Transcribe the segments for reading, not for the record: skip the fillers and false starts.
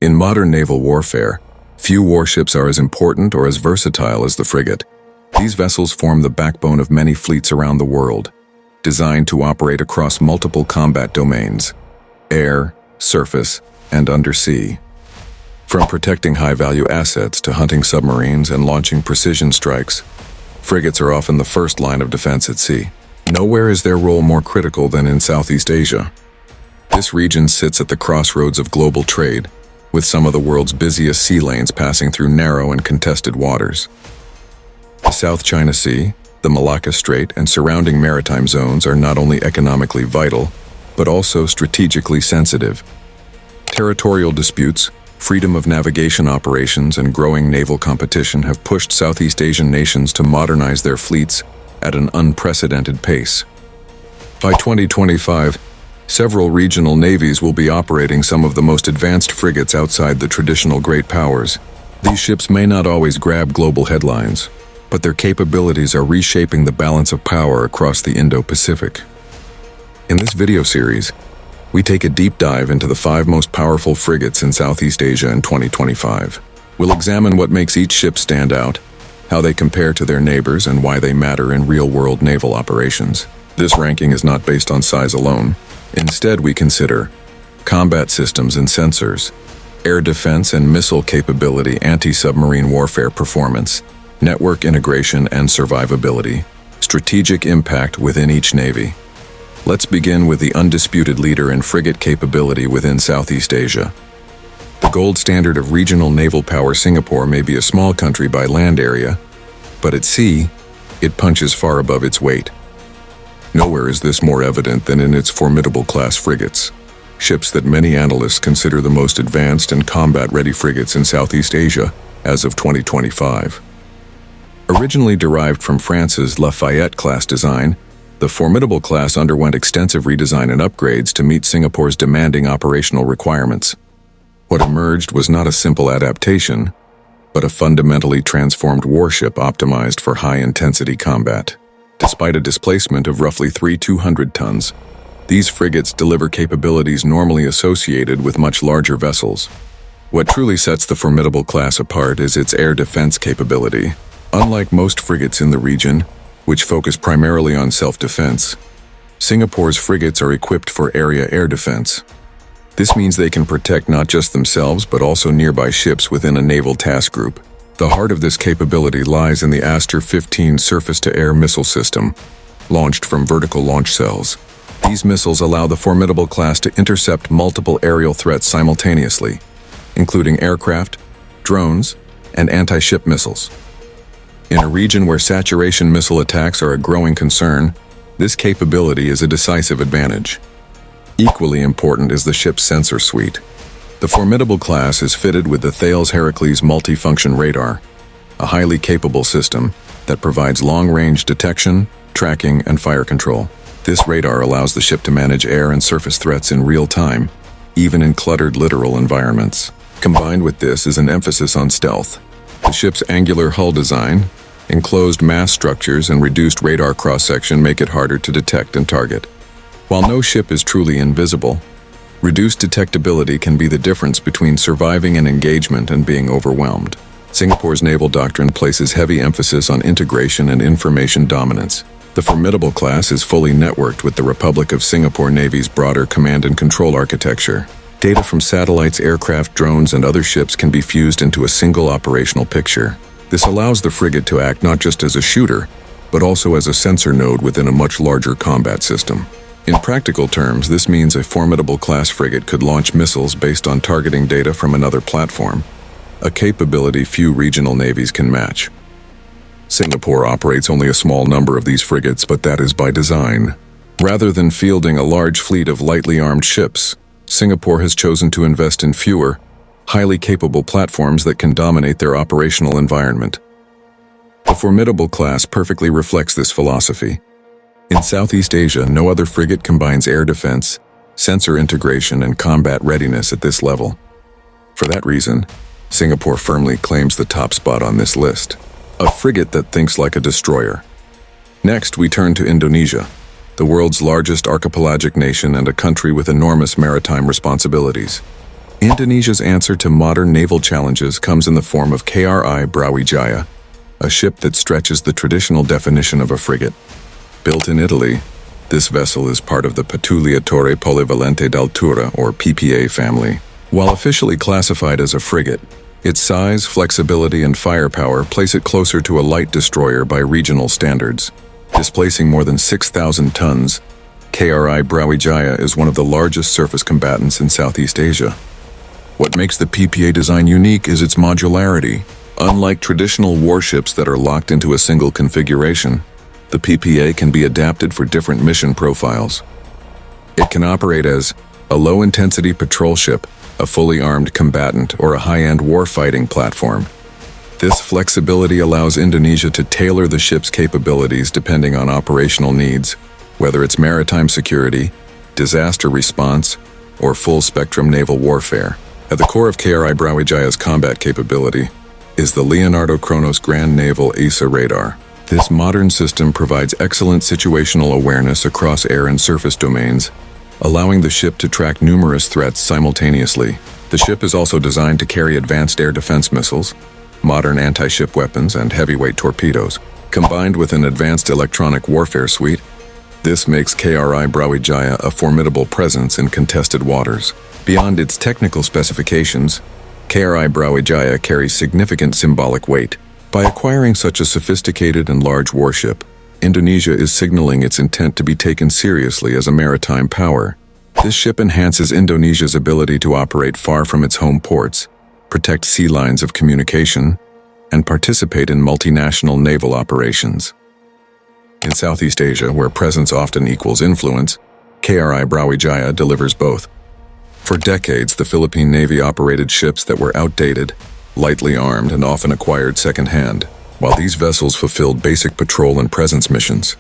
In modern naval warfare, few warships are as important or as versatile as the frigate. These vessels form the backbone of many fleets around the world, designed to operate across multiple combat domains: air, surface, and undersea. From protecting high-value assets to hunting submarines and launching precision strikes, frigates are often the first line of defense at sea. Nowhere is their role more critical than in Southeast Asia. This region sits at the crossroads of global trade, with some of the world's busiest sea lanes passing through narrow and contested waters. The South China Sea, the Malacca Strait, and surrounding maritime zones are not only economically vital, but also strategically sensitive. Territorial disputes, freedom of navigation operations, and growing naval competition have pushed Southeast Asian nations to modernize their fleets at an unprecedented pace. By 2025, several regional navies will be operating some of the most advanced frigates outside the traditional great powers. These ships may not always grab global headlines, but their capabilities are reshaping the balance of power across the Indo-Pacific. In this video series, we take a deep dive into the 5 most powerful frigates in Southeast Asia in 2025. We'll examine what makes each ship stand out, how they compare to their neighbors, and why they matter in real-world naval operations. This ranking is not based on size alone. Instead, we consider combat systems and sensors, air defense and missile capability, anti-submarine warfare performance, network integration and survivability, strategic impact within each navy. Let's begin with the undisputed leader in frigate capability within Southeast Asia. The gold standard of regional naval power, Singapore may be a small country by land area, but at sea, it punches far above its weight. Nowhere is this more evident than in its Formidable class frigates, ships that many analysts consider the most advanced and combat-ready frigates in Southeast Asia as of 2025. Originally derived from France's Lela-class design, the Formidable class underwent extensive redesign and upgrades to meet Singapore's demanding operational requirements. What emerged was not a simple adaptation, but a fundamentally transformed warship optimized for high-intensity combat. Despite a displacement of roughly 200 tons, these frigates deliver capabilities normally associated with much larger vessels. What truly sets the Formidable class apart is its air defense capability. Unlike most frigates in the region, which focus primarily on self-defense, Singapore's frigates are equipped for area air defense. This means they can protect not just themselves but also nearby ships within a naval task group. The heart of this capability lies in the Aster 15 surface-to-air missile system, launched from vertical launch cells. These missiles allow the Formidable class to intercept multiple aerial threats simultaneously, including aircraft, drones, and anti-ship missiles. In a region where saturation missile attacks are a growing concern, this capability is a decisive advantage. Equally important is the ship's sensor suite. The Formidable class is fitted with the Thales Heracles multifunction radar, a highly capable system that provides long-range detection, tracking, and fire control. This radar allows the ship to manage air and surface threats in real time, even in cluttered littoral environments. Combined with this is an emphasis on stealth. The ship's angular hull design, enclosed mass structures, and reduced radar cross-section make it harder to detect and target. While no ship is truly invisible, reduced detectability can be the difference between surviving an engagement and being overwhelmed. Singapore's naval doctrine places heavy emphasis on integration and information dominance. The Formidable class is fully networked with the Republic of Singapore Navy's broader command and control architecture. Data from satellites, aircraft, drones, and other ships can be fused into a single operational picture. This allows the frigate to act not just as a shooter, but also as a sensor node within a much larger combat system. In practical terms, this means a Formidable class frigate could launch missiles based on targeting data from another platform, a capability few regional navies can match. Singapore operates only a small number of these frigates, but that is by design. Rather than fielding a large fleet of lightly armed ships, Singapore has chosen to invest in fewer, highly capable platforms that can dominate their operational environment. The Formidable class perfectly reflects this philosophy. In Southeast Asia, no other frigate combines air defense, sensor integration, and combat readiness at this level. For that reason, Singapore firmly claims the top spot on this list. A frigate that thinks like a destroyer. Next, we turn to Indonesia, the world's largest archipelagic nation and a country with enormous maritime responsibilities. Indonesia's answer to modern naval challenges comes in the form of KRI Brawijaya, a ship that stretches the traditional definition of a frigate. Built in Italy, this vessel is part of the Pattugliatore Polivalente d'Altura, or PPA family. While officially classified as a frigate, its size, flexibility, and firepower place it closer to a light destroyer by regional standards. Displacing more than 6,000 tons, KRI Brawijaya is one of the largest surface combatants in Southeast Asia. What makes the PPA design unique is its modularity. Unlike traditional warships that are locked into a single configuration, the PPA can be adapted for different mission profiles. It can operate as a low-intensity patrol ship, a fully armed combatant, or a high-end warfighting platform. This flexibility allows Indonesia to tailor the ship's capabilities depending on operational needs, whether it's maritime security, disaster response, or full-spectrum naval warfare. At the core of KRI Brawijaya's combat capability is the Leonardo Kronos Grand Naval ESA radar. This modern system provides excellent situational awareness across air and surface domains, allowing the ship to track numerous threats simultaneously. The ship is also designed to carry advanced air defense missiles, modern anti-ship weapons, and heavyweight torpedoes. Combined with an advanced electronic warfare suite, this makes KRI Brawijaya a formidable presence in contested waters. Beyond its technical specifications, KRI Brawijaya carries significant symbolic weight. By acquiring such a sophisticated and large warship, Indonesia is signaling its intent to be taken seriously as a maritime power. This ship enhances Indonesia's ability to operate far from its home ports, protect sea lines of communication, and participate in multinational naval operations. In Southeast Asia, where presence often equals influence, KRI Brawijaya delivers both. For decades, the Philippine Navy operated ships that were outdated, lightly armed, and often acquired secondhand. While these vessels fulfilled basic patrol and presence missions,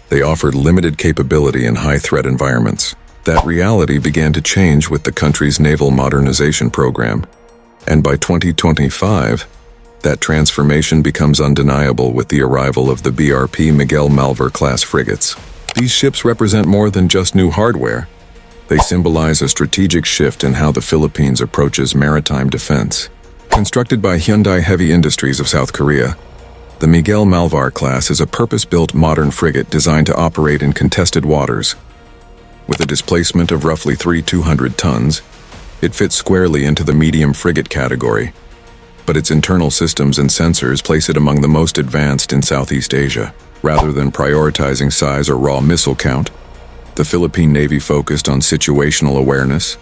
they offered limited capability in high-threat environments. That reality began to change with the country's naval modernization program, and by 2025, that transformation becomes undeniable with the arrival of the BRP Miguel Malvar-class frigates. These ships represent more than just new hardware. They symbolize a strategic shift in how the Philippines approaches maritime defense. Constructed by Hyundai Heavy Industries of South Korea, the Miguel Malvar class is a purpose-built modern frigate designed to operate in contested waters. With a displacement of roughly 3,200 tons, it fits squarely into the medium frigate category, but its internal systems and sensors place it among the most advanced in Southeast Asia. Rather than prioritizing size or raw missile count, the Philippine Navy focused on situational awareness,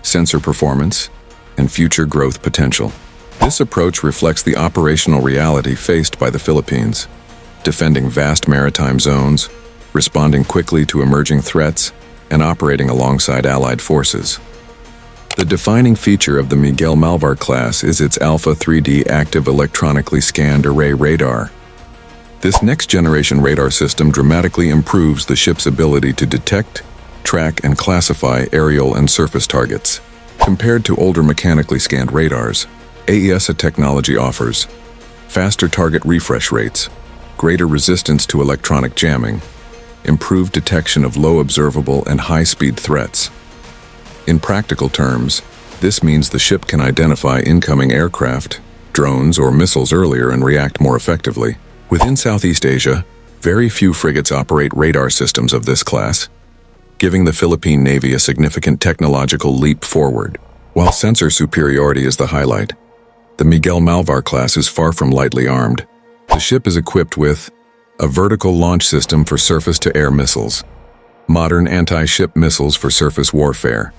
sensor performance, and future growth potential. This approach reflects the operational reality faced by the Philippines, defending vast maritime zones, responding quickly to emerging threats, and operating alongside allied forces. The defining feature of the Miguel Malvar class is its Alpha 3D active electronically scanned array radar. This next-generation radar system dramatically improves the ship's ability to detect, track, and classify aerial and surface targets. Compared to older mechanically scanned radars, AESA technology offers faster target refresh rates, greater resistance to electronic jamming, improved detection of low observable and high-speed threats. In practical terms, this means the ship can identify incoming aircraft, drones, or missiles earlier and react more effectively. Within Southeast Asia, very few frigates operate radar systems of this class, giving the Philippine Navy a significant technological leap forward. While sensor superiority is the highlight, the Miguel Malvar class is far from lightly armed. The ship is equipped with a vertical launch system for surface-to-air missiles, modern anti-ship missiles for surface warfare,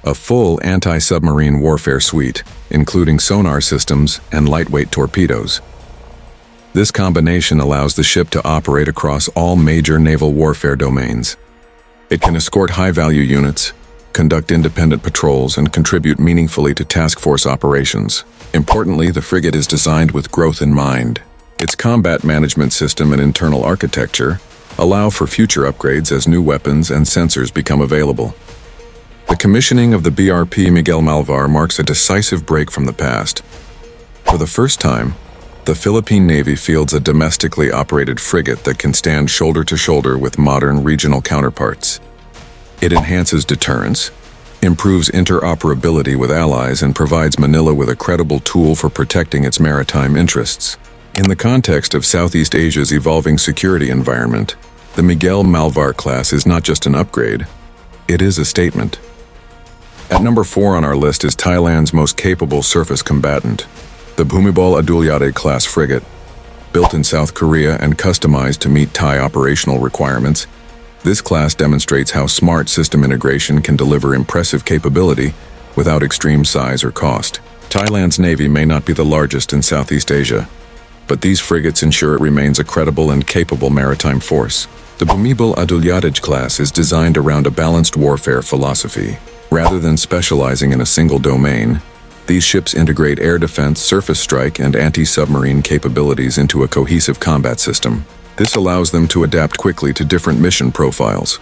a full anti-submarine warfare suite, including sonar systems and lightweight torpedoes. This combination allows the ship to operate across all major naval warfare domains. It can escort high-value units, conduct independent patrols, and contribute meaningfully to task force operations. Importantly, the frigate is designed with growth in mind. Its combat management system and internal architecture allow for future upgrades as new weapons and sensors become available. The commissioning of the BRP Miguel Malvar marks a decisive break from the past. For the first time, the Philippine Navy fields a domestically operated frigate that can stand shoulder to shoulder with modern regional counterparts. It enhances deterrence, improves interoperability with allies, and provides Manila with a credible tool for protecting its maritime interests. In the context of Southeast Asia's evolving security environment, the Miguel Malvar class is not just an upgrade, it is a statement. At number 4 on our list is Thailand's most capable surface combatant, the Formidable class frigate. Built in South Korea and customized to meet Thai operational requirements, this class demonstrates how smart system integration can deliver impressive capability without extreme size or cost. Thailand's navy may not be the largest in Southeast Asia, but these frigates ensure it remains a credible and capable maritime force. The Formidable class is designed around a balanced warfare philosophy. Rather than specializing in a single domain, these ships integrate air defense, surface strike, and anti-submarine capabilities into a cohesive combat system. This allows them to adapt quickly to different mission profiles,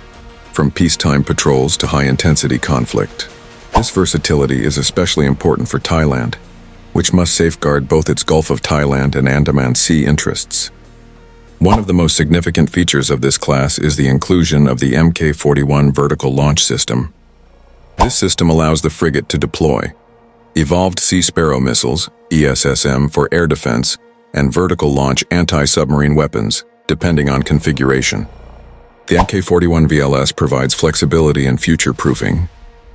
from peacetime patrols to high-intensity conflict. This versatility is especially important for Thailand, which must safeguard both its Gulf of Thailand and Andaman Sea interests. One of the most significant features of this class is the inclusion of the Mk-41 vertical launch system. This system allows the frigate to deploy Evolved Sea Sparrow missiles, ESSM, for air defense, and vertical launch anti-submarine weapons, depending on configuration. The Mk-41 VLS provides flexibility and future-proofing,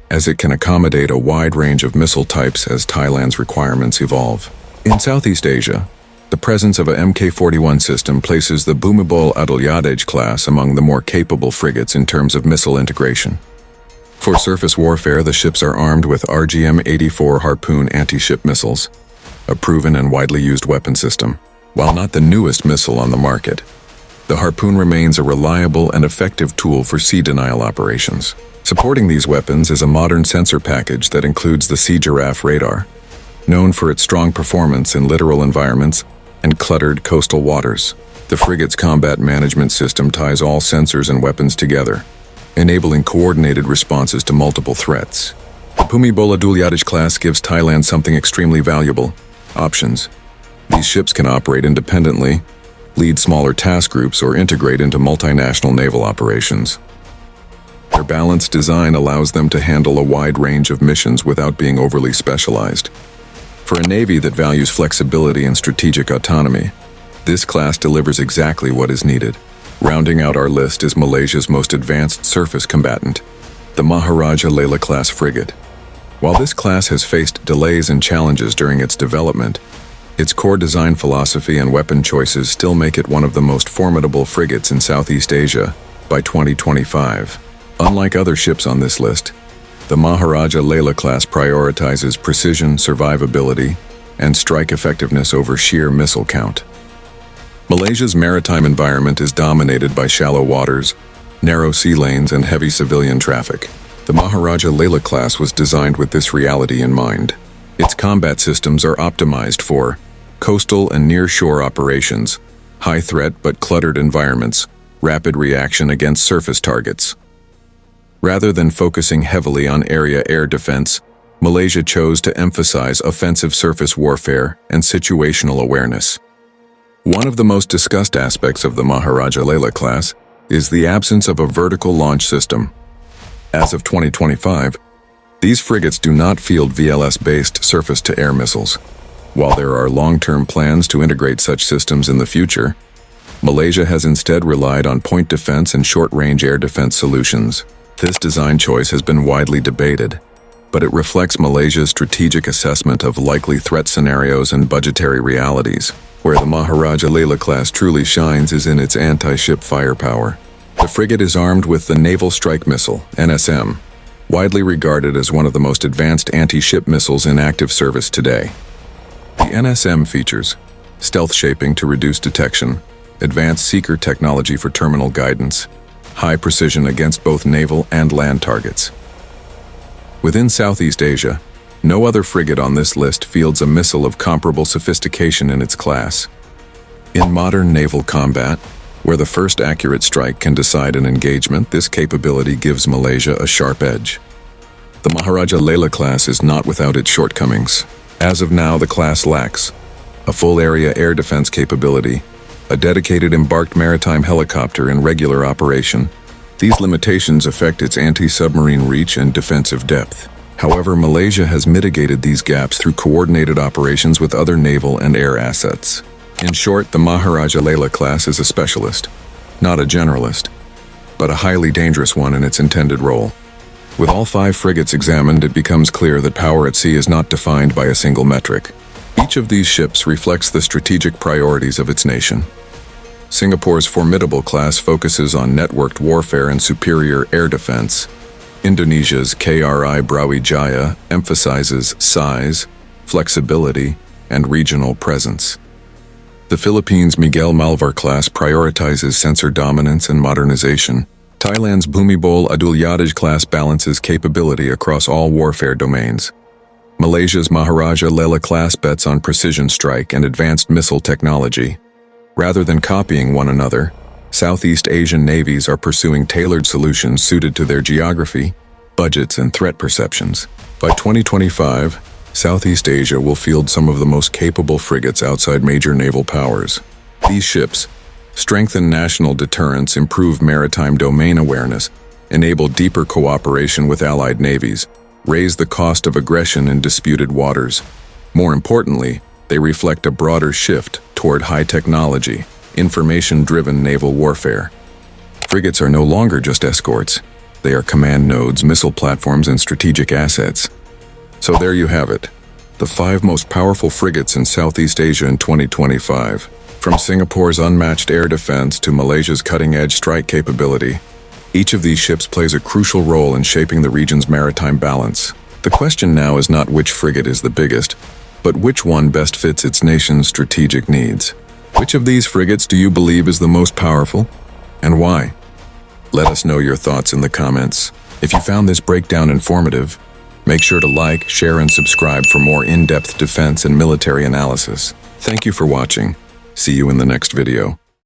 as it can accommodate a wide range of missile types as Thailand's requirements evolve. In Southeast Asia, the presence of a Mk-41 system places the Formidable class among the more capable frigates in terms of missile integration. For surface warfare, the ships are armed with RGM-84 Harpoon anti-ship missiles, a proven and widely used weapon system. While not the newest missile on the market, the Harpoon remains a reliable and effective tool for sea denial operations. Supporting these weapons is a modern sensor package that includes the Sea Giraffe radar, known for its strong performance in littoral environments and cluttered coastal waters. The frigate's combat management system ties all sensors and weapons together, enabling coordinated responses to multiple threats. The Formidable class gives Thailand something extremely valuable: options. These ships can operate independently, lead smaller task groups, or integrate into multinational naval operations. Their balanced design allows them to handle a wide range of missions without being overly specialized. For a navy that values flexibility and strategic autonomy, this class delivers exactly what is needed. Rounding out our list is Malaysia's most advanced surface combatant, the Maharaja Lela-class frigate. While this class has faced delays and challenges during its development, its core design philosophy and weapon choices still make it one of the most formidable frigates in Southeast Asia by 2025. Unlike other ships on this list, the Maharaja Lela-class prioritizes precision, survivability, and strike effectiveness over sheer missile count. Malaysia's maritime environment is dominated by shallow waters, narrow sea lanes, and heavy civilian traffic. The Maharaja Lela-class was designed with this reality in mind. Its combat systems are optimized for coastal and near-shore operations, high-threat but cluttered environments, rapid reaction against surface targets. Rather than focusing heavily on area air defense, Malaysia chose to emphasize offensive surface warfare and situational awareness. One of the most discussed aspects of the Maharaja Lela-class is the absence of a vertical launch system. As of 2025, these frigates do not field VLS-based surface-to-air missiles. While there are long-term plans to integrate such systems in the future, Malaysia has instead relied on point defense and short-range air defense solutions. This design choice has been widely debated, but it reflects Malaysia's strategic assessment of likely threat scenarios and budgetary realities. Where the Maharaja Lela-class truly shines is in its anti-ship firepower. The frigate is armed with the Naval Strike Missile, NSM, widely regarded as one of the most advanced anti-ship missiles in active service today. The NSM features stealth shaping to reduce detection, advanced seeker technology for terminal guidance, high precision against both naval and land targets. Within Southeast Asia, no other frigate on this list fields a missile of comparable sophistication in its class. In modern naval combat, where the first accurate strike can decide an engagement, this capability gives Malaysia a sharp edge. The Maharaja Lela-class is not without its shortcomings. As of now, the class lacks a full-area air defense capability, a dedicated embarked maritime helicopter in regular operation, These limitations affect its anti-submarine reach and defensive depth. However, Malaysia has mitigated these gaps through coordinated operations with other naval and air assets. In short, the Maharaja Lela-class is a specialist, not a generalist, but a highly dangerous one in its intended role. With all 5 frigates examined, it becomes clear that power at sea is not defined by a single metric. Each of these ships reflects the strategic priorities of its nation. Singapore's Formidable class focuses on networked warfare and superior air defense. Indonesia's KRI Brawijaya emphasizes size, flexibility, and regional presence. The Philippines' Miguel Malvar class prioritizes sensor dominance and modernization. Thailand's Bhumibol Adulyadej class balances capability across all warfare domains. Malaysia's Maharaja Lela-class bets on precision strike and advanced missile technology. Rather than copying one another, Southeast Asian navies are pursuing tailored solutions suited to their geography, budgets, and threat perceptions. By 2025, Southeast Asia will field some of the most capable frigates outside major naval powers. These ships strengthen national deterrence, improve maritime domain awareness, enable deeper cooperation with allied navies, raise the cost of aggression in disputed waters. More importantly, they reflect a broader shift toward high-technology, information-driven naval warfare. Frigates are no longer just escorts. They are command nodes, missile platforms, and strategic assets. So there you have it, the 5 most powerful frigates in Southeast Asia in 2025. From Singapore's unmatched air defense to Malaysia's cutting-edge strike capability, each of these ships plays a crucial role in shaping the region's maritime balance. The question now is not which frigate is the biggest, but which one best fits its nation's strategic needs. Which of these frigates do you believe is the most powerful, and why? Let us know your thoughts in the comments. If you found this breakdown informative, make sure to like, share, and subscribe for more in-depth defense and military analysis. Thank you for watching. See you in the next video.